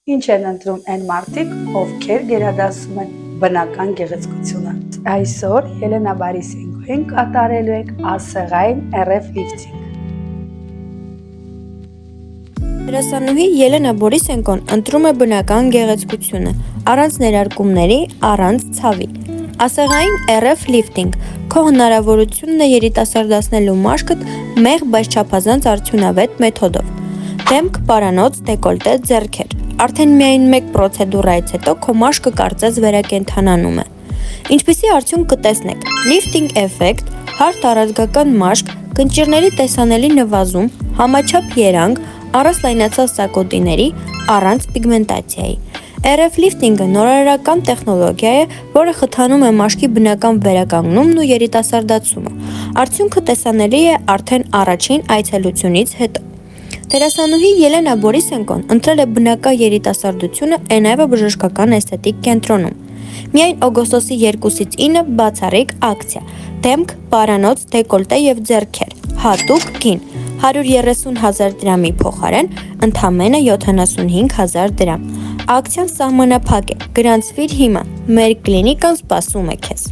Ինչ են ընտրում այն մարդիկ, ովքեր գերադասում են բնական գեղեցկությունը։ Այսօր Ելենա Բարիսենկոին կատարելու ենք ասեղային RF լիֆթինգ։ Դերասանուհի Ելենա Բորիսենկոն ընտրում է բնական գեղեցկությունը, առանց ներարկումների, առանց ցավի։ Ասեղային RF լիֆթինգ քո հնարավորությունն է երիտասարդացնելու մաշկդ մեղ, բայց չափազանց արդյունավետ մեթոդով։ Դեմք, պարանոց, դեկոլտե, ձեռքեր։ Արդեն միայն մեկ պրոցեդուրայից հետո քո մաշկը կարծես վերակենդանանում է։ Ինչպիսի արդյունք կտեսնեք՝ լիֆթինգ էֆեկտ, հարթ առազգական մաշկ, կնճիռների տեսանելի նվազում, համաչափ երանգ, առանց լայնացած սակոտիների, առանց պիգմենտացիայի։ RF լիֆթինգը նորարարական տեխնոլոգիա է, որը խթանում է մաշկի բնական վերականգնումն ու երիտասարդացումը։ Արդյունքը տեսանելի է արդեն առաջին այցելությունից հետո։ Դերասանուհի Ելենա Բորիսենկոն ընտրել է բնական երիտասարդությունը Էնայվա բժշկական էսթետիկ կենտրոնում։ Միայն օգոստոսի 2-ից 9 բացառիկ ակցիա։ Դեմք, պարանոց, դեկոլտե եւ ձեռքեր։ Հատուկ գին 130,000 դրամի փոխարեն ընդամենը 75,000 դրամ։ Ակցիան սահմանափակ է։ Գրանցվիր հիմա։ Մեր կլինիկան սպասում է քեզ։